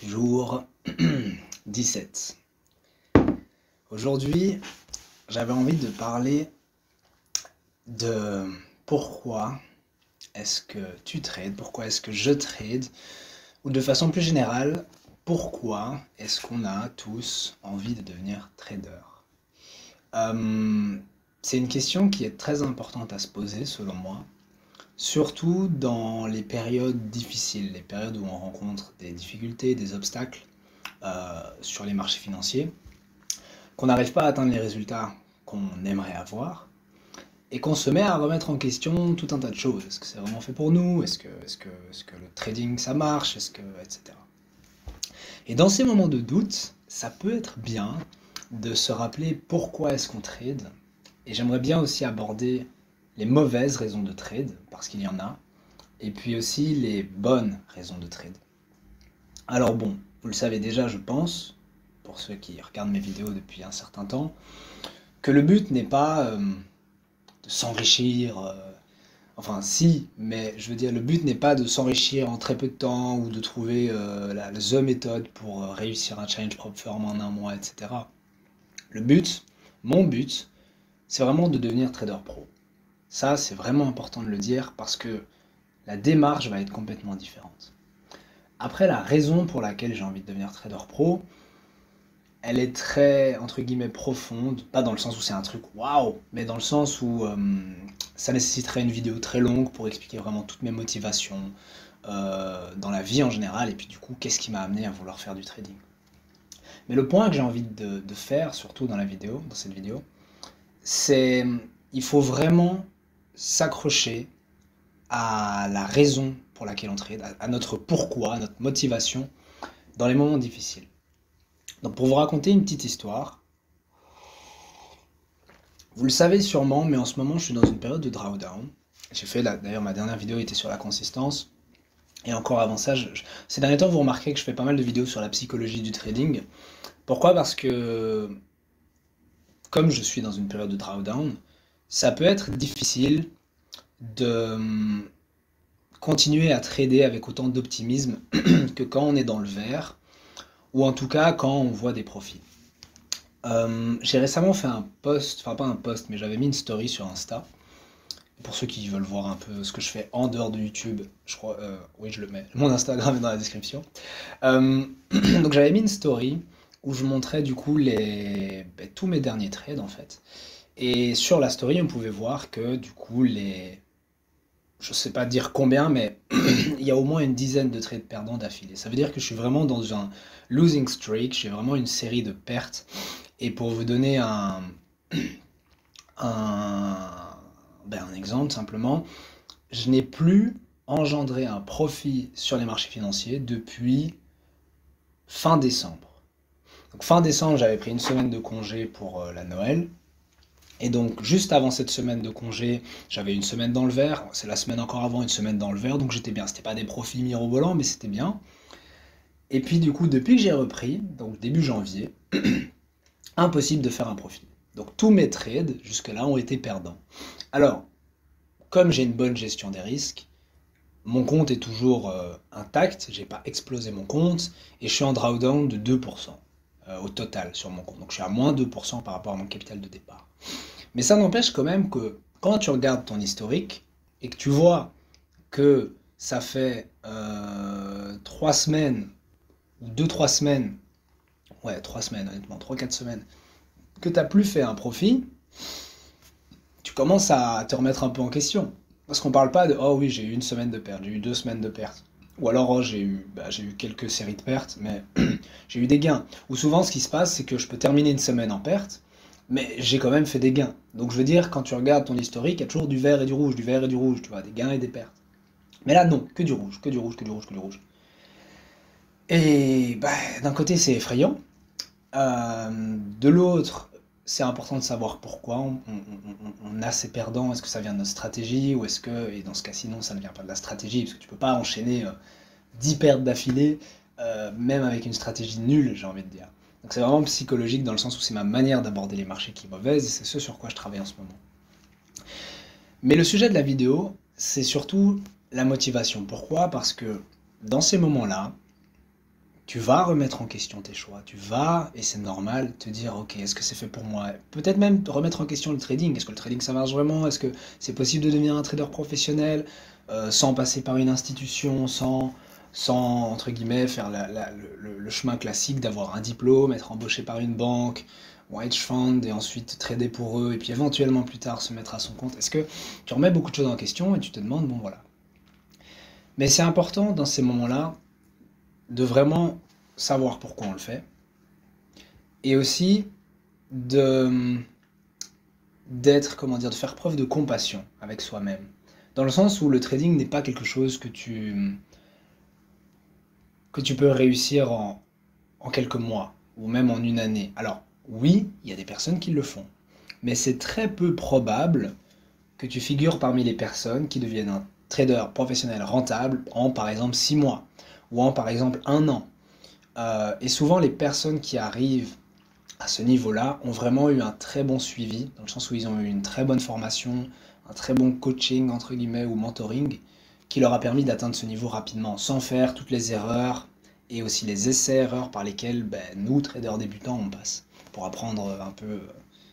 Jour 17. Aujourd'hui, j'avais envie de parler de pourquoi est-ce que tu trades, pourquoi est-ce que je trade, ou de façon plus générale, pourquoi est-ce qu'on a tous envie de devenir trader. C'est une question qui est très importante à se poser selon moi, surtout dans les périodes difficiles, les périodes où on rencontre des difficultés, des obstacles sur les marchés financiers, qu'on n'arrive pas à atteindre les résultats qu'on aimerait avoir, et qu'on se met à remettre en question tout un tas de choses. Est-ce que c'est vraiment fait pour nous? Est-ce que le trading ça marche? Etc. Et dans ces moments de doute, ça peut être bien de se rappeler pourquoi est-ce qu'on trade. Et j'aimerais bien aussi aborder les mauvaises raisons de trade, parce qu'il y en a, et puis aussi les bonnes raisons de trade. Alors bon, vous le savez déjà, je pense, pour ceux qui regardent mes vidéos depuis un certain temps, que le but n'est pas de s'enrichir, enfin si, mais je veux dire, le but n'est pas de s'enrichir en très peu de temps ou de trouver the méthode pour réussir un challenge propre firm en un mois, etc. Le but, mon but, c'est vraiment de devenir trader pro. Ça, c'est vraiment important de le dire parce que la démarche va être complètement différente. Après, la raison pour laquelle j'ai envie de devenir trader pro, elle est très, entre guillemets, profonde, pas dans le sens où c'est un truc waouh, mais dans le sens où ça nécessiterait une vidéo très longue pour expliquer vraiment toutes mes motivations dans la vie en général, et puis du coup, qu'est-ce qui m'a amené à vouloir faire du trading. Mais le point que j'ai envie de faire, surtout dans cette vidéo, c'est il faut vraiment s'accrocher à la raison pour laquelle on trade, à notre pourquoi, à notre motivation dans les moments difficiles. Donc pour vous raconter une petite histoire, vous le savez sûrement, mais en ce moment je suis dans une période de drawdown. J'ai fait, d'ailleurs ma dernière vidéo était sur la consistance, et encore avant ça, ces derniers temps vous remarquez que je fais pas mal de vidéos sur la psychologie du trading. Pourquoi? Parce que comme je suis dans une période de drawdown, ça peut être difficile de continuer à trader avec autant d'optimisme que quand on est dans le vert, ou en tout cas quand on voit des profits. J'ai récemment fait un post, enfin pas un post, mais j'avais mis une story sur Insta. Pour ceux qui veulent voir un peu ce que je fais en dehors de YouTube, je crois, oui je le mets, mon Instagram est dans la description. Donc j'avais mis une story où je montrais du coup tous mes derniers trades en fait. Et sur la story on pouvait voir que du coup je sais pas dire combien, mais il y a au moins une dizaine de trades perdants d'affilée. Ça veut dire que je suis vraiment dans un losing streak, j'ai vraiment une série de pertes. Et pour vous donner un exemple simplement, je n'ai plus engendré un profit sur les marchés financiers depuis fin décembre. Donc fin décembre, j'avais pris une semaine de congé pour la Noël. Et donc juste avant cette semaine de congé, j'avais une semaine dans le vert. C'est la semaine encore avant, une semaine dans le vert, donc j'étais bien. C'était pas des profits mirobolants, mais c'était bien. Et puis du coup, depuis que j'ai repris, donc début janvier, impossible de faire un profit. Donc tous mes trades jusque-là ont été perdants. Alors, comme j'ai une bonne gestion des risques, mon compte est toujours intact, j'ai pas explosé mon compte, et je suis en drawdown de 2% au total sur mon compte. Donc je suis à moins 2% par rapport à mon capital de départ. Mais ça n'empêche quand même que quand tu regardes ton historique et que tu vois que ça fait 3 semaines, ou 2-3 semaines, ouais 3 semaines honnêtement, 3-4 semaines, que tu n'as plus fait un profit, tu commences à te remettre un peu en question. Parce qu'on parle pas de oh oui j'ai eu une semaine de perte, j'ai eu 2 semaines de perte. Ou alors oh, j'ai eu quelques séries de pertes, mais j'ai eu des gains. Ou souvent ce qui se passe c'est que je peux terminer une semaine en perte, mais j'ai quand même fait des gains. Donc je veux dire, quand tu regardes ton historique, il y a toujours du vert et du rouge, tu vois, des gains et des pertes. Mais là non, que du rouge, que du rouge, que du rouge, que du rouge. Et bah, d'un côté c'est effrayant, de l'autre, c'est important de savoir pourquoi on a ces perdants. Est-ce que ça vient de notre stratégie ou est-ce que, et dans ce cas sinon ça ne vient pas de la stratégie, parce que tu peux pas enchaîner 10 pertes d'affilée, même avec une stratégie nulle, j'ai envie de dire. Donc c'est vraiment psychologique dans le sens où c'est ma manière d'aborder les marchés qui est mauvaise et c'est ce sur quoi je travaille en ce moment. Mais le sujet de la vidéo, c'est surtout la motivation. Pourquoi? Parce que dans ces moments-là, tu vas remettre en question tes choix. Tu vas, et c'est normal, te dire, ok, est-ce que c'est fait pour moi? Peut-être même remettre en question le trading. Est-ce que le trading, ça marche vraiment? Est-ce que c'est possible de devenir un trader professionnel sans passer par une institution, sans entre guillemets, faire le chemin classique d'avoir un diplôme, être embauché par une banque ou un hedge fund et ensuite trader pour eux et puis éventuellement plus tard se mettre à son compte? Est-ce que tu remets beaucoup de choses en question et tu te demandes, bon voilà. Mais c'est important dans ces moments-là de vraiment savoir pourquoi on le fait et aussi de d'être, comment dire, de faire preuve de compassion avec soi-même. Dans le sens où le trading n'est pas quelque chose que tu peux réussir en quelques mois ou même en une année. Alors, oui, il y a des personnes qui le font, mais c'est très peu probable que tu figures parmi les personnes qui deviennent un trader professionnel rentable en par exemple 6 mois ou en par exemple un an. Et souvent les personnes qui arrivent à ce niveau-là ont vraiment eu un très bon suivi, dans le sens où ils ont eu une très bonne formation, un très bon coaching entre guillemets ou mentoring, qui leur a permis d'atteindre ce niveau rapidement, sans faire toutes les erreurs et aussi les essais-erreurs par lesquels nous, traders débutants, on passe, pour apprendre un peu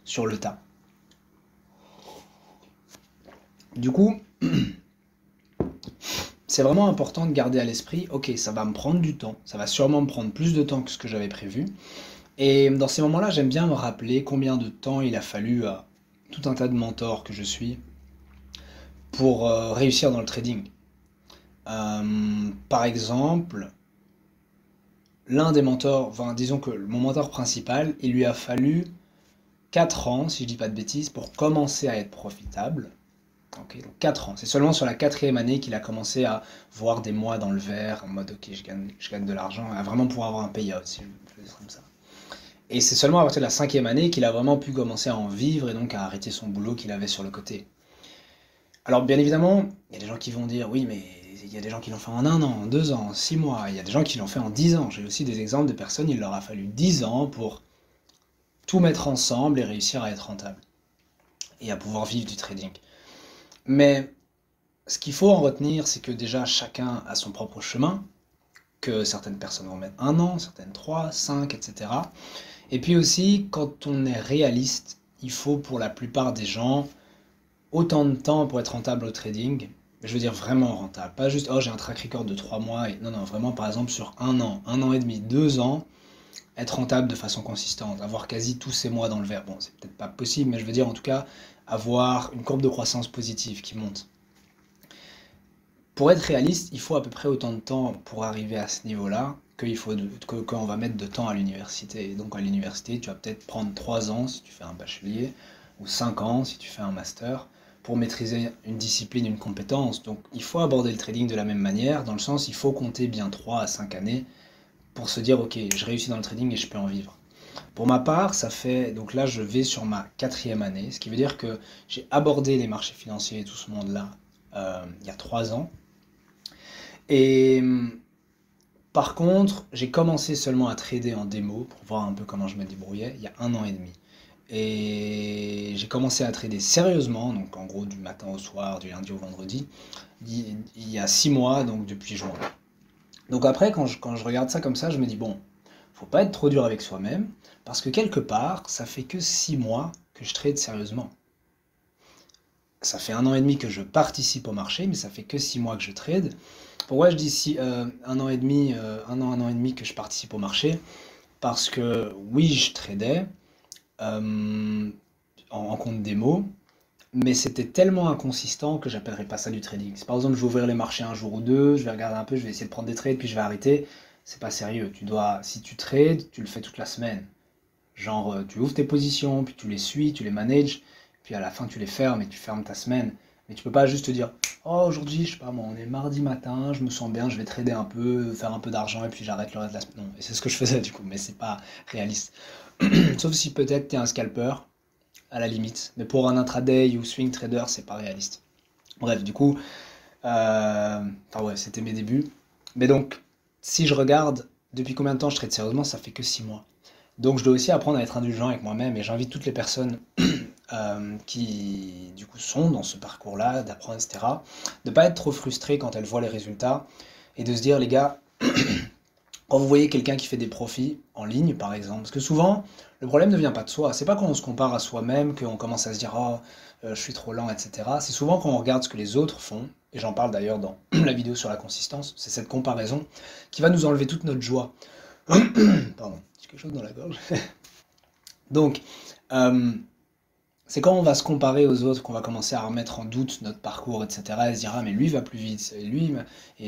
sur le tas. Du coup, c'est vraiment important de garder à l'esprit, ok, ça va me prendre du temps, ça va sûrement me prendre plus de temps que ce que j'avais prévu. Et dans ces moments-là, j'aime bien me rappeler combien de temps il a fallu à tout un tas de mentors que je suis pour réussir dans le trading. Par exemple, l'un des mentors, enfin, disons que mon mentor principal, il lui a fallu 4 ans, si je dis pas de bêtises, pour commencer à être profitable. Ok, donc 4 ans. C'est seulement sur la quatrième année qu'il a commencé à voir des mois dans le vert, en mode ok, je gagne de l'argent, à vraiment pouvoir avoir un payout, si je veux dire comme ça. Et c'est seulement à partir de la cinquième année qu'il a vraiment pu commencer à en vivre et donc à arrêter son boulot qu'il avait sur le côté. Alors bien évidemment, il y a des gens qui vont dire oui, mais il y a des gens qui l'ont fait en un an, en 2 ans, en 6 mois, il y a des gens qui l'ont fait en 10 ans. J'ai aussi des exemples de personnes, il leur a fallu 10 ans pour tout mettre ensemble et réussir à être rentable et à pouvoir vivre du trading. Mais ce qu'il faut en retenir, c'est que déjà chacun a son propre chemin, que certaines personnes vont mettre un an, certaines 3, 5, etc. Et puis aussi, quand on est réaliste, il faut pour la plupart des gens autant de temps pour être rentable au trading. Je veux dire vraiment rentable. Pas juste, oh j'ai un track record de 3 mois. Non, non, vraiment par exemple sur un an et demi, 2 ans, être rentable de façon consistante, avoir quasi tous ces mois dans le vert. Bon, c'est peut-être pas possible, mais je veux dire en tout cas avoir une courbe de croissance positive qui monte. Pour être réaliste, il faut à peu près autant de temps pour arriver à ce niveau-là qu'on va mettre de temps à l'université. Et donc à l'université, tu vas peut-être prendre 3 ans si tu fais un bachelier, ou 5 ans si tu fais un master, pour maîtriser une discipline, une compétence. Donc il faut aborder le trading de la même manière, dans le sens il faut compter bien 3 à 5 années pour se dire ok, je réussis dans le trading et je peux en vivre. Pour ma part, ça fait, donc là je vais sur ma quatrième année, ce qui veut dire que j'ai abordé les marchés financiers et tout ce monde-là il y a 3 ans. Et par contre, j'ai commencé seulement à trader en démo pour voir un peu comment je me débrouillais il y a un an et demi. Et j'ai commencé à trader sérieusement, donc en gros du matin au soir, du lundi au vendredi, il y a 6 mois, donc depuis juin. Donc après, quand je regarde ça comme ça, je me dis, bon, faut pas être trop dur avec soi-même, parce que quelque part, ça fait que 6 mois que je trade sérieusement. Ça fait un an et demi que je participe au marché, mais ça fait que 6 mois que je trade. Pourquoi je dis un an et demi, un an et demi que je participe au marché? Parce que oui, je tradais euh, en compte démo, mais c'était tellement inconsistant que j'appellerais pas ça du trading. Si par exemple je vais ouvrir les marchés un jour ou deux, je vais regarder un peu, je vais essayer de prendre des trades, puis je vais arrêter, c'est pas sérieux. Si tu trades, tu le fais toute la semaine. Genre, tu ouvres tes positions, puis tu les suis, tu les manages, puis à la fin tu les fermes et tu fermes ta semaine. Mais tu peux pas juste te dire, oh aujourd'hui, je sais pas moi, on est mardi matin, je me sens bien, je vais trader un peu, faire un peu d'argent et puis j'arrête le reste de la semaine. Non, et c'est ce que je faisais du coup, mais c'est pas réaliste. Sauf si peut-être tu es un scalper, à la limite. Mais pour un intraday ou swing trader, c'est pas réaliste. Bref, du coup, enfin ouais, c'était mes débuts. Mais donc, si je regarde depuis combien de temps je trade sérieusement, ça fait que 6 mois. Donc je dois aussi apprendre à être indulgent avec moi-même et j'invite toutes les personnes qui du coup sont dans ce parcours-là, d'apprendre, etc., de ne pas être trop frustrées quand elles voient les résultats et de se dire les gars, Quand vous voyez quelqu'un qui fait des profits en ligne, par exemple, parce que souvent, le problème ne vient pas de soi. C'est pas quand on se compare à soi-même qu'on commence à se dire oh, je suis trop lent, etc. C'est souvent quand on regarde ce que les autres font, et j'en parle d'ailleurs dans la vidéo sur la consistance, c'est cette comparaison qui va nous enlever toute notre joie. Pardon, j'ai quelque chose dans la gorge. Donc, euh, c'est quand on va se comparer aux autres qu'on va commencer à remettre en doute notre parcours, etc. Et se dire, ah, mais lui va plus vite, et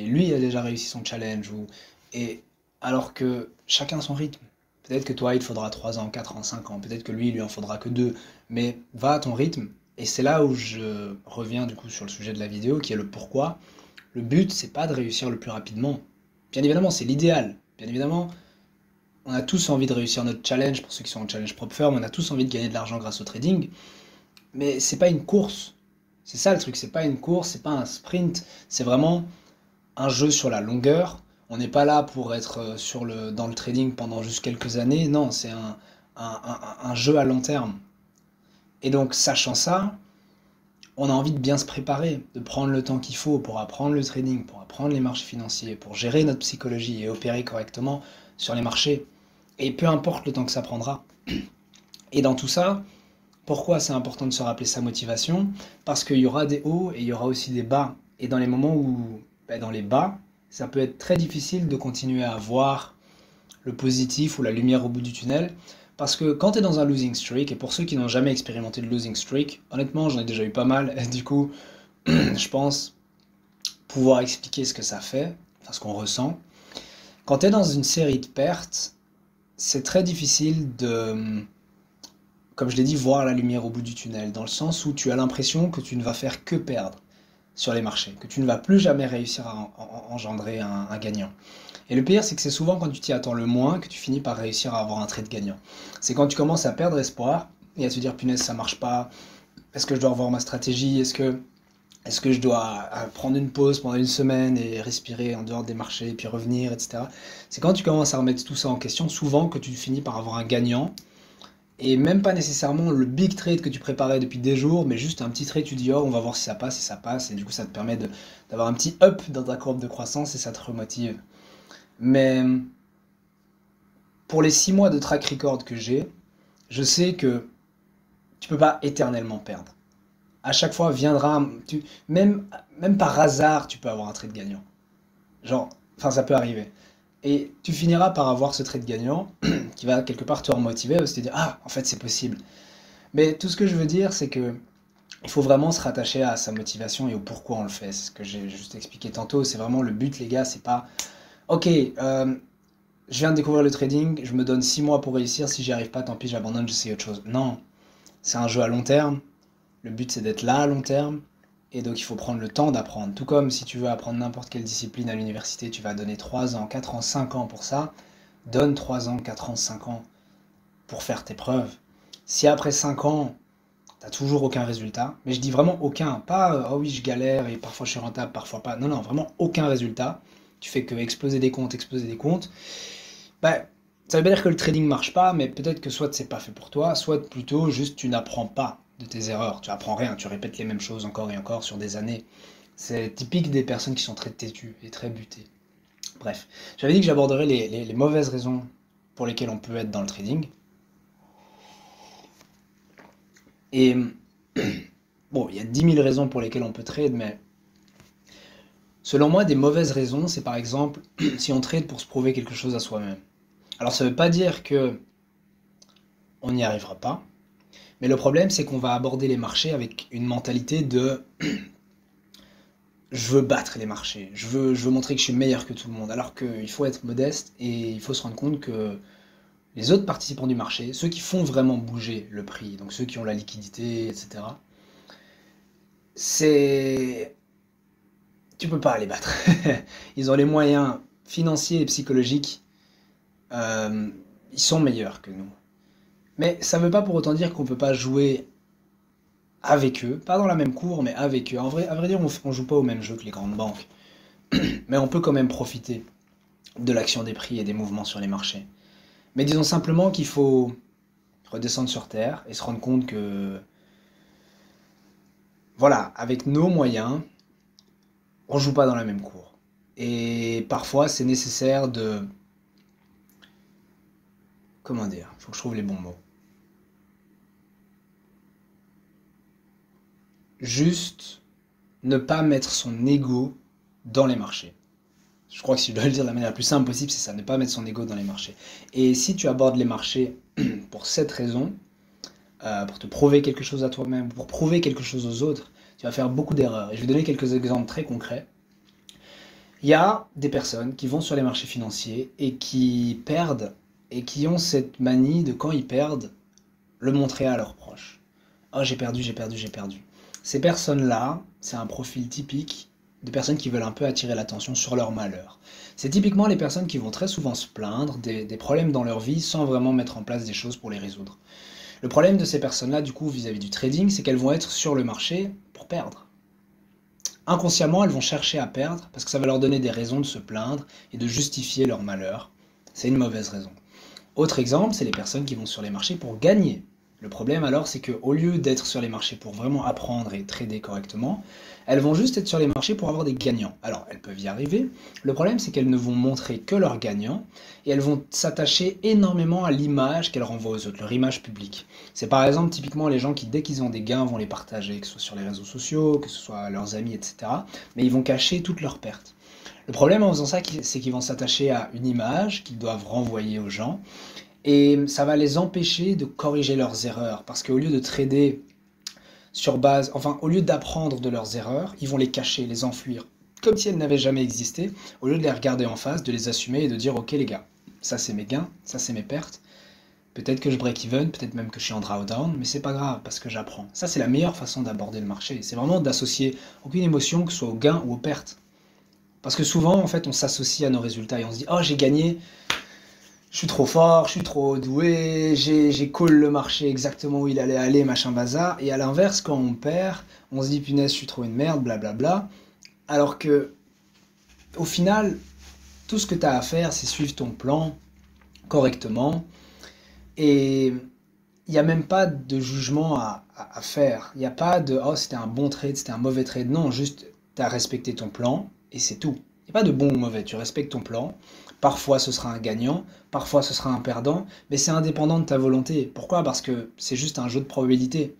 lui a déjà réussi son challenge. Et alors que chacun son rythme. Peut-être que toi, il te faudra 3 ans, 4 ans, 5 ans. Peut-être que lui, il lui en faudra que 2. Mais va à ton rythme. Et c'est là où je reviens du coup sur le sujet de la vidéo, qui est le pourquoi. Le but, c'est pas de réussir le plus rapidement. Bien évidemment, c'est l'idéal. Bien évidemment, on a tous envie de réussir notre challenge, pour ceux qui sont en challenge propre firm, on a tous envie de gagner de l'argent grâce au trading, mais c'est pas une course. C'est ça le truc, c'est pas une course, c'est pas un sprint, c'est vraiment un jeu sur la longueur. On n'est pas là pour être dans le trading pendant juste quelques années, non, c'est un jeu à long terme. Et donc, sachant ça, on a envie de bien se préparer, de prendre le temps qu'il faut pour apprendre le trading, pour apprendre les marchés financiers, pour gérer notre psychologie et opérer correctement sur les marchés. Et peu importe le temps que ça prendra. Et dans tout ça, pourquoi c'est important de se rappeler sa motivation? Parce qu'il y aura des hauts et il y aura aussi des bas. Et dans les moments où, dans les bas, ça peut être très difficile de continuer à voir le positif ou la lumière au bout du tunnel. Parce que quand tu es dans un losing streak, et pour ceux qui n'ont jamais expérimenté de losing streak, honnêtement j'en ai déjà eu pas mal, et du coup je pense pouvoir expliquer ce que ça fait, enfin ce qu'on ressent. Quand tu es dans une série de pertes, c'est très difficile de, comme je l'ai dit, voir la lumière au bout du tunnel, dans le sens où tu as l'impression que tu ne vas faire que perdre sur les marchés, que tu ne vas plus jamais réussir à engendrer un gagnant. Et le pire, c'est que c'est souvent quand tu t'y attends le moins que tu finis par réussir à avoir un trade gagnant. C'est quand tu commences à perdre espoir et à te dire, punaise, ça marche pas, est-ce que je dois revoir ma stratégie, est-ce que je dois prendre une pause pendant une semaine et respirer en dehors des marchés et puis revenir, etc. C'est quand tu commences à remettre tout ça en question, souvent que tu finis par avoir un gagnant et même pas nécessairement le big trade que tu préparais depuis des jours, mais juste un petit trade, tu dis oh on va voir si ça passe, et du coup ça te permet d'avoir un petit up dans ta courbe de croissance et ça te remotive. Mais pour les 6 mois de track record que j'ai, je sais que tu peux pas éternellement perdre. À chaque fois viendra, même par hasard, tu peux avoir un trade gagnant. Genre, enfin ça peut arriver. Et tu finiras par avoir ce trade gagnant qui va quelque part te remotiver, aussi te dire ah en fait c'est possible. Mais tout ce que je veux dire c'est que il faut vraiment se rattacher à sa motivation et au pourquoi on le fait. C'est ce que j'ai juste expliqué tantôt. C'est vraiment le but les gars, c'est pas ok, je viens de découvrir le trading, je me donne 6 mois pour réussir, si j'y arrive pas, tant pis, j'abandonne, j'essaie autre chose. Non, c'est un jeu à long terme, le but c'est d'être là à long terme, et donc il faut prendre le temps d'apprendre. Tout comme si tu veux apprendre n'importe quelle discipline à l'université, tu vas donner 3 ans, 4 ans, 5 ans pour ça, donne 3 ans, 4 ans, 5 ans pour faire tes preuves. Si après 5 ans, t'as toujours aucun résultat, mais je dis vraiment aucun, pas oh oui je galère et parfois je suis rentable, parfois pas, non, non, vraiment aucun résultat, tu fais que exploser des comptes, bah, ça veut pas dire que le trading marche pas, mais peut-être que soit c'est pas fait pour toi, soit plutôt juste tu n'apprends pas de tes erreurs. Tu apprends rien, tu répètes les mêmes choses encore et encore sur des années. C'est typique des personnes qui sont très têtues et très butées. Bref, j'avais dit que j'aborderais les mauvaises raisons pour lesquelles on peut être dans le trading. Et bon, il y a 10 000 raisons pour lesquelles on peut trade, mais selon moi, des mauvaises raisons, c'est par exemple si on trade pour se prouver quelque chose à soi-même. Alors ça veut pas dire que on n'y arrivera pas, mais le problème, c'est qu'on va aborder les marchés avec une mentalité de je veux battre les marchés, je veux montrer que je suis meilleur que tout le monde, alors qu'il faut être modeste et il faut se rendre compte que les autres participants du marché, ceux qui font vraiment bouger le prix, donc ceux qui ont la liquidité, etc., c'est... Tu peux pas les battre. Ils ont les moyens financiers et psychologiques, ils sont meilleurs que nous. Mais ça ne veut pas pour autant dire qu'on ne peut pas jouer avec eux, pas dans la même cour, mais avec eux. En vrai, à vrai dire, on joue pas au même jeu que les grandes banques, mais on peut quand même profiter de l'action des prix et des mouvements sur les marchés. Mais disons simplement qu'il faut redescendre sur terre et se rendre compte que, voilà, avec nos moyens, on joue pas dans la même cour. Et parfois, c'est nécessaire de comment dire, il faut que je trouve les bons mots. Juste ne pas mettre son ego dans les marchés. Je crois que si je dois le dire de la manière la plus simple possible, c'est ça, ne pas mettre son ego dans les marchés. Et si tu abordes les marchés pour cette raison, pour te prouver quelque chose à toi-même, pour prouver quelque chose aux autres, tu vas faire beaucoup d'erreurs. Et je vais donner quelques exemples très concrets. Il y a des personnes qui vont sur les marchés financiers et qui perdent, et qui ont cette manie de quand ils perdent, le montrer à leurs proches. Oh, j'ai perdu, j'ai perdu, j'ai perdu. Ces personnes-là, c'est un profil typique de personnes qui veulent un peu attirer l'attention sur leur malheur. C'est typiquement les personnes qui vont très souvent se plaindre des problèmes dans leur vie sans vraiment mettre en place des choses pour les résoudre. Le problème de ces personnes-là, du coup, vis-à-vis du trading, c'est qu'elles vont être sur le marché pour perdre. Inconsciemment, elles vont chercher à perdre parce que ça va leur donner des raisons de se plaindre et de justifier leur malheur. C'est une mauvaise raison. Autre exemple, c'est les personnes qui vont sur les marchés pour gagner. Le problème alors, c'est qu'au lieu d'être sur les marchés pour vraiment apprendre et trader correctement, elles vont juste être sur les marchés pour avoir des gagnants. Alors, elles peuvent y arriver. Le problème, c'est qu'elles ne vont montrer que leurs gagnants et elles vont s'attacher énormément à l'image qu'elles renvoient aux autres, leur image publique. C'est par exemple typiquement les gens qui, dès qu'ils ont des gains, vont les partager, que ce soit sur les réseaux sociaux, que ce soit à leurs amis, etc. Mais ils vont cacher toutes leurs pertes. Le problème en faisant ça, c'est qu'ils vont s'attacher à une image qu'ils doivent renvoyer aux gens et ça va les empêcher de corriger leurs erreurs parce qu'au lieu de trader sur base, enfin, au lieu d'apprendre de leurs erreurs, ils vont les cacher, les enfuir, comme si elles n'avaient jamais existé, au lieu de les regarder en face, de les assumer et de dire ok les gars, ça c'est mes gains, ça c'est mes pertes, peut-être que je break even, peut-être même que je suis en drawdown, mais c'est pas grave parce que j'apprends. Ça c'est la meilleure façon d'aborder le marché, c'est vraiment d'associer aucune émotion, que ce soit aux gains ou aux pertes. Parce que souvent en fait on s'associe à nos résultats et on se dit oh j'ai gagné, je suis trop fort, je suis trop doué, j'ai call le marché exactement où il allait aller, machin bazar. Et à l'inverse, quand on perd, on se dit punaise, je suis trop une merde, blablabla. Alors que, au final, tout ce que tu as à faire, c'est suivre ton plan correctement. Et il n'y a même pas de jugement à faire. Il n'y a pas de oh, c'était un bon trade, c'était un mauvais trade. Non, juste tu as respecté ton plan et c'est tout. Il n'y a pas de bon ou mauvais, tu respectes ton plan. Parfois ce sera un gagnant, parfois ce sera un perdant, mais c'est indépendant de ta volonté. Pourquoi? Parce que c'est juste un jeu de probabilité.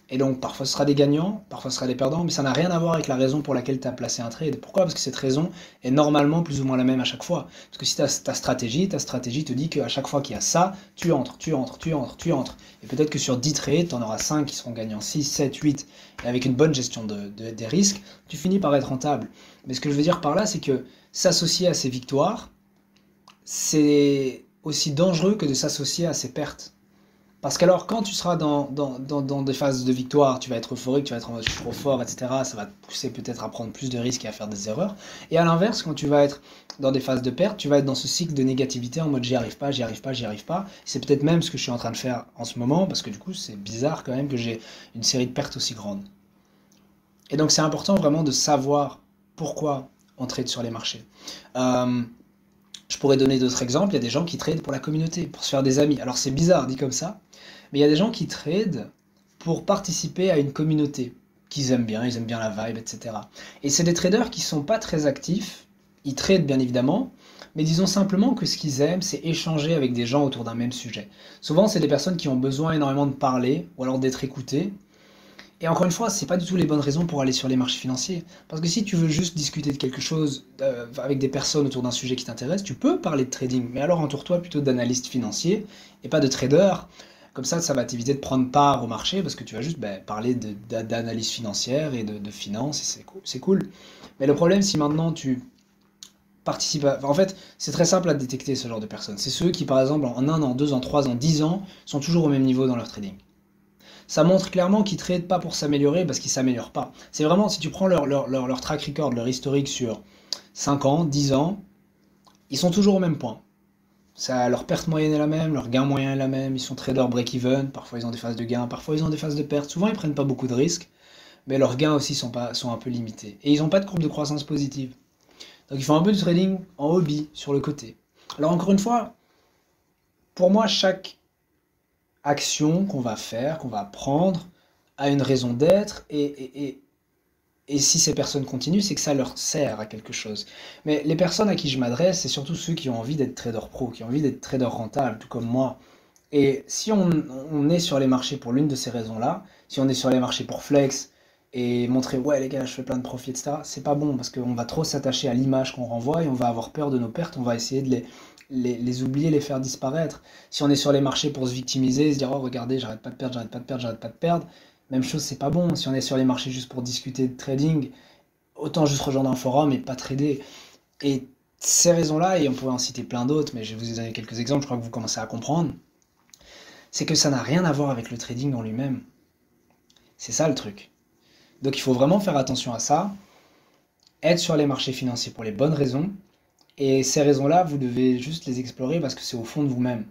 Et donc parfois ce sera des gagnants, parfois ce sera des perdants, mais ça n'a rien à voir avec la raison pour laquelle tu as placé un trade. Pourquoi? Parce que cette raison est normalement plus ou moins la même à chaque fois. Parce que si ta stratégie te dit qu'à chaque fois qu'il y a ça, tu entres, tu entres, tu entres, tu entres. Et peut-être que sur 10 trades, tu en auras 5 qui seront gagnants, 6, 7, 8. Et avec une bonne gestion des risques, tu finis par être rentable. Mais ce que je veux dire par là, c'est que s'associer à ces victoires, c'est aussi dangereux que de s'associer à ses pertes. Parce qu'alors, quand tu seras dans des phases de victoire, tu vas être euphorique, tu vas être en mode je suis trop fort, etc. Ça va te pousser peut-être à prendre plus de risques et à faire des erreurs. Et à l'inverse, quand tu vas être dans des phases de perte, tu vas être dans ce cycle de négativité en mode j'y arrive pas, j'y arrive pas, j'y arrive pas. C'est peut-être même ce que je suis en train de faire en ce moment, parce que du coup, c'est bizarre quand même que j'ai une série de pertes aussi grandes. Et donc, c'est important vraiment de savoir pourquoi on trade sur les marchés. Euh, je pourrais donner d'autres exemples. Il y a des gens qui tradent pour la communauté, pour se faire des amis. Alors c'est bizarre dit comme ça, mais il y a des gens qui tradent pour participer à une communauté qu'ils aiment bien, ils aiment bien la vibe, etc. Et c'est des traders qui sont pas très actifs. Ils tradent bien évidemment, mais disons simplement que ce qu'ils aiment, c'est échanger avec des gens autour d'un même sujet. Souvent, c'est des personnes qui ont besoin énormément de parler ou alors d'être écoutées. Et encore une fois, c'est pas du tout les bonnes raisons pour aller sur les marchés financiers. Parce que si tu veux juste discuter de quelque chose avec des personnes autour d'un sujet qui t'intéresse, tu peux parler de trading. Mais alors entoure-toi plutôt d'analystes financiers et pas de traders. Comme ça va t'éviter de prendre part au marché parce que tu vas juste parler d'analyse financière et de finance et c'est cool. Mais le problème, si maintenant tu participes à... En fait, c'est très simple à détecter ce genre de personnes. C'est ceux qui, par exemple, en 1 an, 2 ans, 3 ans, 10 ans, sont toujours au même niveau dans leur trading. Ça montre clairement qu'ils ne tradent pas pour s'améliorer parce qu'ils ne s'améliorent pas. C'est vraiment, si tu prends leur track record, leur historique sur 5 ans, 10 ans, ils sont toujours au même point. Leur perte moyenne est la même, leur gain moyen est la même, ils sont traders break-even, parfois ils ont des phases de gain, parfois ils ont des phases de perte. Souvent ils prennent pas beaucoup de risques, mais leurs gains aussi sont un peu limités. Et ils n'ont pas de courbe de croissance positive. Donc ils font un peu de trading en hobby, sur le côté. Alors encore une fois, pour moi, chaque action qu'on va faire, qu'on va prendre, a une raison d'être, et si ces personnes continuent, c'est que ça leur sert à quelque chose. Mais les personnes à qui je m'adresse, c'est surtout ceux qui ont envie d'être traders pro, qui ont envie d'être traders rentables, tout comme moi. Et si on est sur les marchés pour l'une de ces raisons-là, si on est sur les marchés pour flex et montrer ouais les gars je fais plein de profits, etc., c'est pas bon parce qu'on va trop s'attacher à l'image qu'on renvoie et on va avoir peur de nos pertes, on va essayer de les oublier, les faire disparaître. Si on est sur les marchés pour se victimiser, se dire oh regardez j'arrête pas de perdre, j'arrête pas de perdre, j'arrête pas de perdre, même chose c'est pas bon. Si on est sur les marchés juste pour discuter de trading, autant juste rejoindre un forum et pas trader. Et ces raisons-là, et on pourrait en citer plein d'autres, mais je vais vous donner quelques exemples, je crois que vous commencez à comprendre, c'est que ça n'a rien à voir avec le trading en lui-même. C'est ça le truc. Donc il faut vraiment faire attention à ça, être sur les marchés financiers pour les bonnes raisons, et ces raisons-là, vous devez juste les explorer parce que c'est au fond de vous-même.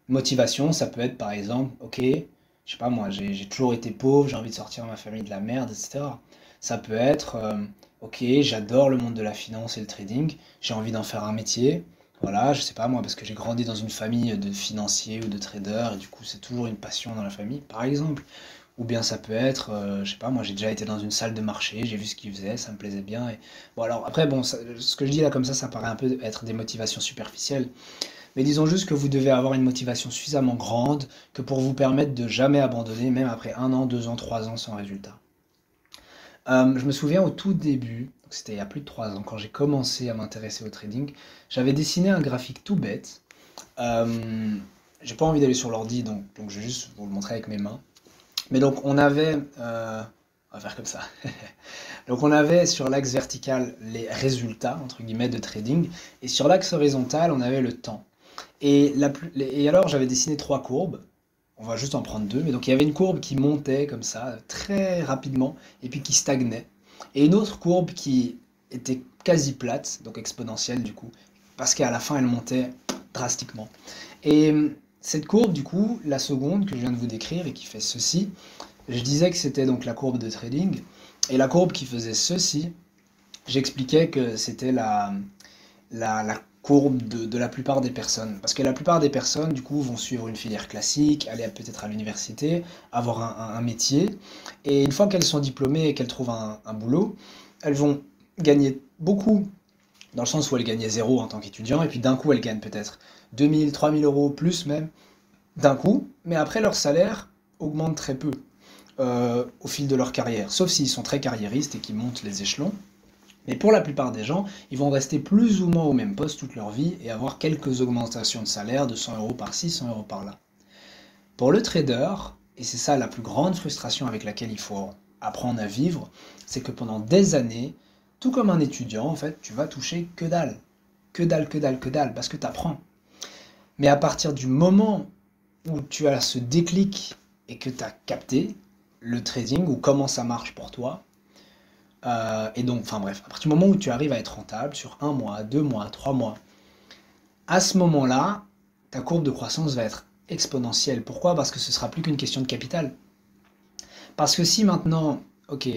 Motivation, ça peut être par exemple, ok, je sais pas moi, j'ai toujours été pauvre, j'ai envie de sortir ma famille de la merde, etc. Ça peut être, ok, j'adore le monde de la finance et le trading, j'ai envie d'en faire un métier. Voilà, je sais pas moi, parce que j'ai grandi dans une famille de financiers ou de traders, et du coup c'est toujours une passion dans la famille, par exemple. Ou bien ça peut être, je sais pas, moi j'ai déjà été dans une salle de marché, j'ai vu ce qu'ils faisaient, ça me plaisait bien. Et... Bon alors après, bon, ce que je dis là comme ça paraît un peu être des motivations superficielles. Mais disons juste que vous devez avoir une motivation suffisamment grande que pour vous permettre de jamais abandonner, même après 1 an, 2 ans, 3 ans sans résultat. Je me souviens au tout début, donc c'était il y a plus de 3 ans, quand j'ai commencé à m'intéresser au trading, j'avais dessiné un graphique tout bête. Euh, j'ai pas envie d'aller sur l'ordi, donc je vais juste vous le montrer avec mes mains. Mais donc on avait, on va faire comme ça. Donc on avait sur l'axe vertical les résultats, entre guillemets, de trading, et sur l'axe horizontal, on avait le temps. Et alors j'avais dessiné trois courbes, on va juste en prendre deux, mais donc il y avait une courbe qui montait comme ça, très rapidement, et puis qui stagnait, et une autre courbe qui était quasi plate, donc exponentielle du coup, parce qu'à la fin elle montait drastiquement. Et cette courbe, du coup, la seconde que je viens de vous décrire et qui fait ceci, je disais que c'était donc la courbe de trading, et la courbe qui faisait ceci, j'expliquais que c'était la courbe de la plupart des personnes. Parce que la plupart des personnes, du coup, vont suivre une filière classique, aller peut-être à l'université, avoir un métier. Et une fois qu'elles sont diplômées et qu'elles trouvent un boulot, elles vont gagner beaucoup, dans le sens où elles gagnaient zéro en tant qu'étudiant, et puis d'un coup, elles gagnent peut-être 2000, 3000 euros, plus même, d'un coup. Mais après, leur salaire augmente très peu au fil de leur carrière. Sauf s'ils sont très carriéristes et qu'ils montent les échelons. Mais pour la plupart des gens, ils vont rester plus ou moins au même poste toute leur vie et avoir quelques augmentations de salaire de 100 euros par-ci, 100 euros par-là. Pour le trader, et c'est ça la plus grande frustration avec laquelle il faut apprendre à vivre, c'est que pendant des années, tout comme un étudiant, en fait, tu vas toucher que dalle. Que dalle, que dalle, que dalle, parce que tu apprends. Mais à partir du moment où tu as ce déclic et que tu as capté le trading ou comment ça marche pour toi, et donc, enfin bref, à partir du moment où tu arrives à être rentable sur 1 mois, 2 mois, 3 mois, à ce moment-là, ta courbe de croissance va être exponentielle. Pourquoi? Parce que ce sera plus qu'une question de capital. Parce que si maintenant, ok,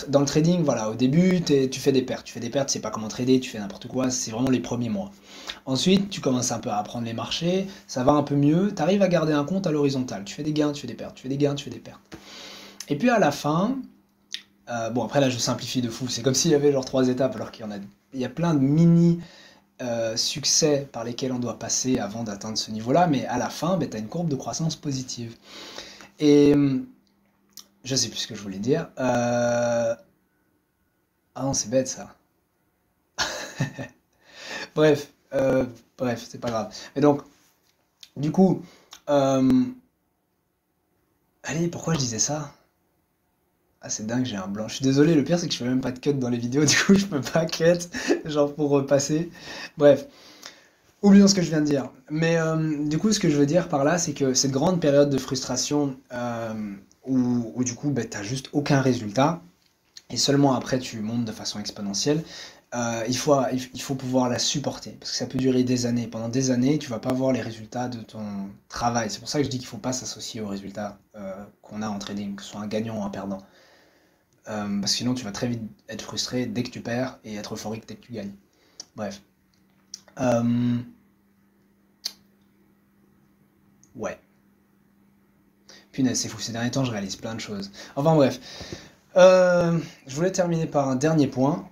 dans le trading, voilà, au début, tu fais des pertes. Tu fais des pertes, tu sais pas comment trader, tu fais n'importe quoi, c'est vraiment les premiers mois. Ensuite, tu commences un peu à apprendre les marchés, ça va un peu mieux, tu arrives à garder un compte à l'horizontale. Tu fais des gains, tu fais des pertes, tu fais des gains, tu fais des pertes. Et puis à la fin, bon après là je simplifie de fou, c'est comme s'il y avait genre 3 étapes alors il y a plein de mini succès par lesquels on doit passer avant d'atteindre ce niveau-là, mais à la fin, ben, tu as une courbe de croissance positive. Et je sais plus ce que je voulais dire. Ah non, c'est bête ça. Bref, bref, c'est pas grave. Et donc, du coup, euh, allez, pourquoi je disais ça? Ah, c'est dingue, j'ai un blanc. Je suis désolé, le pire c'est que je fais même pas de cut dans les vidéos, du coup je peux pas cut, genre pour repasser. Bref, oublions ce que je viens de dire. Mais du coup, ce que je veux dire par là, c'est que cette grande période de frustration où du coup, ben, t'as juste aucun résultat, et seulement après tu montes de façon exponentielle, il faut pouvoir la supporter, parce que ça peut durer des années. Pendant des années, tu vas pas voir les résultats de ton travail. C'est pour ça que je dis qu'il faut pas s'associer aux résultats qu'on a en trading, que ce soit un gagnant ou un perdant. Parce que sinon, tu vas très vite être frustré dès que tu perds et être euphorique dès que tu gagnes. Bref. Euh, ouais. Punaise, c'est fou, ces derniers temps, je réalise plein de choses. Enfin bref. Je voulais terminer par un dernier point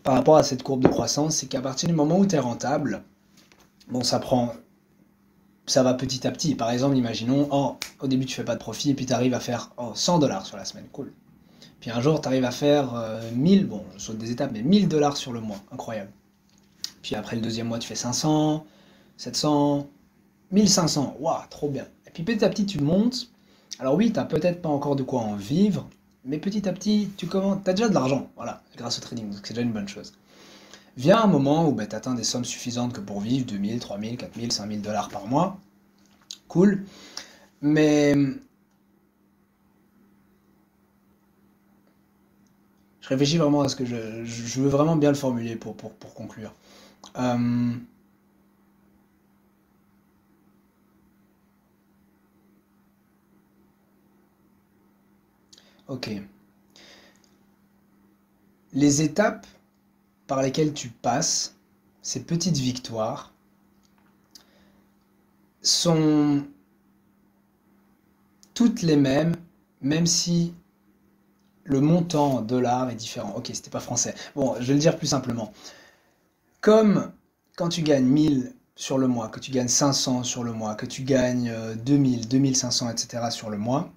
par rapport à cette courbe de croissance, c'est qu'à partir du moment où tu es rentable, Bon, ça va petit à petit. Par exemple, imaginons, oh, au début tu fais pas de profit et puis tu arrives à faire 100 $ sur la semaine, cool. Puis un jour tu arrives à faire 1000, bon, je saute des étapes, mais 1000 $ sur le mois, incroyable. Puis après le deuxième mois tu fais 500, 700, 1500, waouh, trop bien. Et puis petit à petit tu montes. Alors oui, t'as peut-être pas encore de quoi en vivre, mais petit à petit tu commences, t'as déjà de l'argent, voilà, grâce au trading, donc c'est déjà une bonne chose. Vient un moment où bah, tu atteins des sommes suffisantes que pour vivre, 2000, 3000, 4000, 5000 $ par mois, cool. Mais je réfléchis vraiment à ce que je veux vraiment bien le formuler pour conclure. Euh, ok. Les étapes par lesquelles tu passes, ces petites victoires, sont toutes les mêmes, même si le montant en dollars est différent. Ok, c'était pas français. Bon, je vais le dire plus simplement. Comme quand tu gagnes 1000 sur le mois, que tu gagnes 500 sur le mois, que tu gagnes 2000, 2500, etc. sur le mois,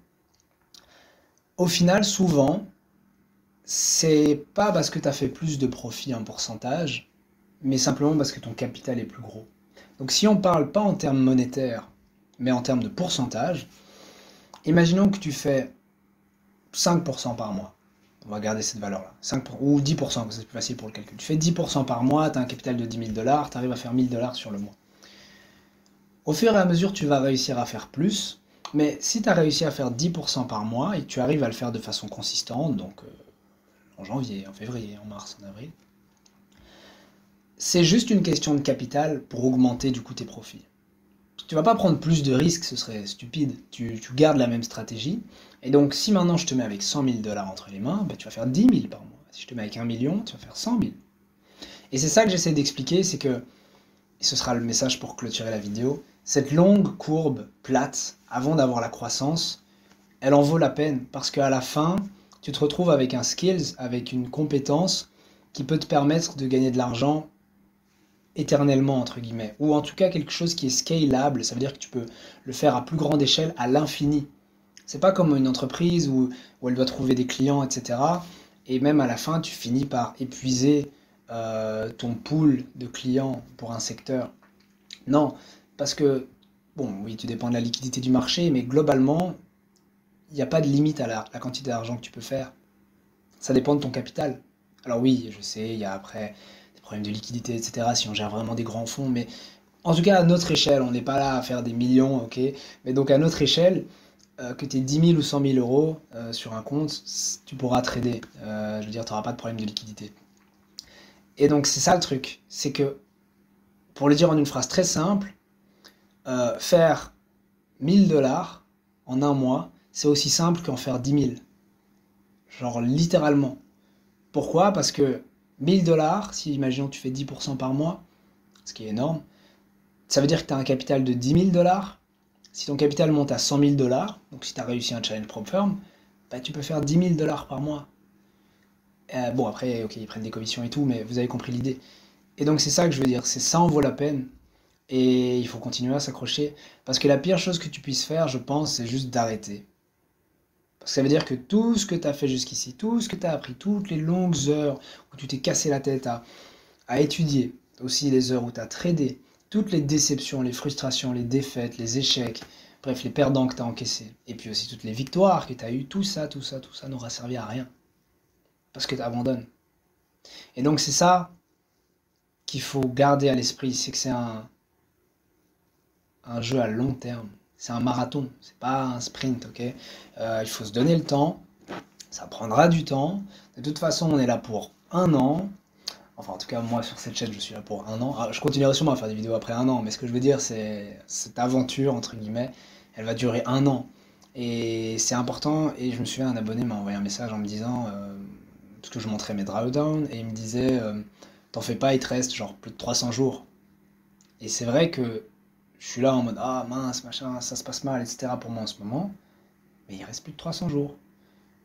au final, souvent, c'est pas parce que tu as fait plus de profit en pourcentage, mais simplement parce que ton capital est plus gros. Donc si on parle pas en termes monétaires, mais en termes de pourcentage, imaginons que tu fais 5% par mois. On va garder cette valeur-là. 5%, ou 10%, c'est plus facile pour le calcul. Tu fais 10% par mois, tu as un capital de 10 000 $, tu arrives à faire 1000 $ sur le mois. Au fur et à mesure, tu vas réussir à faire plus, mais si tu as réussi à faire 10% par mois et que tu arrives à le faire de façon consistante, donc en janvier, en février, en mars, en avril, c'est juste une question de capital pour augmenter du coup tes profits. Tu vas pas prendre plus de risques, ce serait stupide. Tu gardes la même stratégie. Et donc, si maintenant je te mets avec 100 000 $ entre les mains, bah, tu vas faire 10 000 par mois. Si je te mets avec 1 million, tu vas faire 100 000. Et c'est ça que j'essaie d'expliquer, c'est que, et ce sera le message pour clôturer la vidéo, cette longue courbe plate, avant d'avoir la croissance, elle en vaut la peine. Parce qu'à la fin, tu te retrouves avec un skills, avec une compétence qui peut te permettre de gagner de l'argent éternellement, entre guillemets, ou en tout cas quelque chose qui est scalable, ça veut dire que tu peux le faire à plus grande échelle, à l'infini. C'est pas comme une entreprise où elle doit trouver des clients, etc. Et même à la fin, tu finis par épuiser ton pool de clients pour un secteur. Non, parce que, bon, oui, tu dépends de la liquidité du marché, mais globalement, il n'y a pas de limite à la quantité d'argent que tu peux faire. Ça dépend de ton capital. Alors oui, je sais, il y a après des problèmes de liquidité, etc. si on gère vraiment des grands fonds, mais en tout cas à notre échelle, on n'est pas là à faire des millions, ok? Mais donc à notre échelle, que tu aies 10 000 ou 100 000 euros sur un compte, tu pourras trader. Je veux dire, tu n'auras pas de problème de liquidité. Et donc c'est ça le truc, c'est que, pour le dire en une phrase très simple, faire 1000 $ en un mois, c'est aussi simple qu'en faire 10 000. Genre littéralement. Pourquoi? Parce que 1000 $, si imaginons tu fais 10% par mois, ce qui est énorme, ça veut dire que tu as un capital de 10 000 $. Si ton capital monte à 100 000 $, donc si tu as réussi un challenge prop firm, bah, tu peux faire 10 000 $ par mois. Bon, après, ok, ils prennent des commissions et tout, mais vous avez compris l'idée. Et donc c'est ça que je veux dire, c'est ça en vaut la peine. Et il faut continuer à s'accrocher. Parce que la pire chose que tu puisses faire, je pense, c'est juste d'arrêter. Parce que ça veut dire que tout ce que tu as fait jusqu'ici, tout ce que tu as appris, toutes les longues heures où tu t'es cassé la tête à étudier, aussi les heures où tu as tradé, toutes les déceptions, les frustrations, les défaites, les échecs, bref, les perdants que tu as encaissés, et puis aussi toutes les victoires que tu as eues, tout ça n'aura servi à rien. Parce que tu abandonnes. Et donc c'est ça qu'il faut garder à l'esprit, c'est que c'est un jeu à long terme. C'est un marathon, c'est pas un sprint, ok? Il faut se donner le temps, ça prendra du temps. De toute façon, on est là pour un an. Enfin, en tout cas, moi, sur cette chaîne, je suis là pour un an. Alors, je continuerai sûrement à faire des vidéos après un an, mais ce que je veux dire, c'est cette aventure, entre guillemets, elle va durer un an. Et c'est important, et je me souviens, un abonné m'a envoyé un message en me disant, parce que je montrais mes drawdowns, et il me disait, t'en fais pas, il te reste genre plus de 300 jours. Et c'est vrai que je suis là en mode, ah mince, machin, ça se passe mal, etc. pour moi en ce moment, mais il reste plus de 300 jours.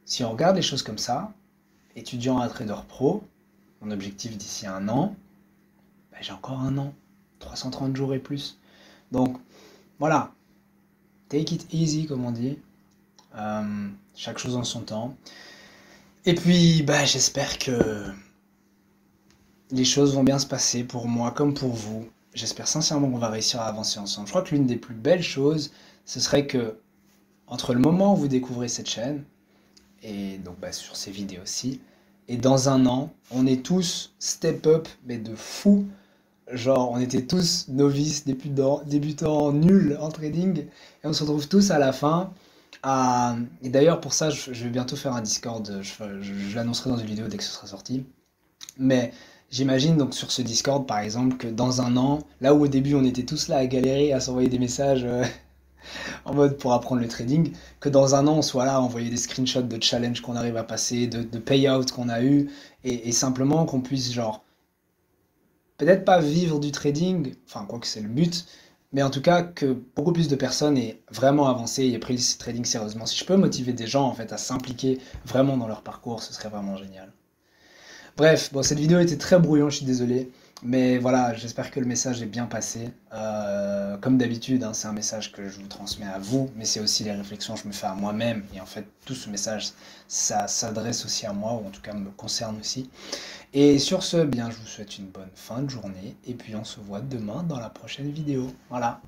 Si on regarde les choses comme ça, étudiant à trader pro, mon objectif d'ici un an, ben, j'ai encore un an. 330 jours et plus. Donc voilà, take it easy comme on dit. Chaque chose en son temps. Et puis bah, j'espère que les choses vont bien se passer pour moi comme pour vous. J'espère sincèrement qu'on va réussir à avancer ensemble. Je crois que l'une des plus belles choses, ce serait que entre le moment où vous découvrez cette chaîne, et donc bah, sur ces vidéos aussi, et dans un an, on est tous step up, mais de fou. Genre, on était tous novices, débutants nuls en trading, et on se retrouve tous à la fin. Et d'ailleurs, pour ça, je vais bientôt faire un Discord, je l'annoncerai dans une vidéo dès que ce sera sorti. Mais j'imagine donc sur ce Discord, par exemple, que dans un an, là où au début on était tous là à galérer, à s'envoyer des messages en mode pour apprendre le trading, que dans un an on soit là à envoyer des screenshots de challenge qu'on arrive à passer, de payout qu'on a eu, et simplement qu'on puisse genre, peut-être pas vivre du trading, enfin quoi que c'est le but, mais en tout cas que beaucoup plus de personnes aient vraiment avancé et aient pris le trading sérieusement. Si je peux motiver des gens en fait à s'impliquer vraiment dans leur parcours, ce serait vraiment génial. Bref, bon, cette vidéo était très brouillon, je suis désolé. Mais voilà, j'espère que le message est bien passé. Comme d'habitude, hein, c'est un message que je vous transmets à vous, mais c'est aussi les réflexions que je me fais à moi-même. Et en fait, tout ce message, ça s'adresse aussi à moi, ou en tout cas me concerne aussi. Et sur ce, bien, je vous souhaite une bonne fin de journée. Et puis on se voit demain dans la prochaine vidéo. Voilà.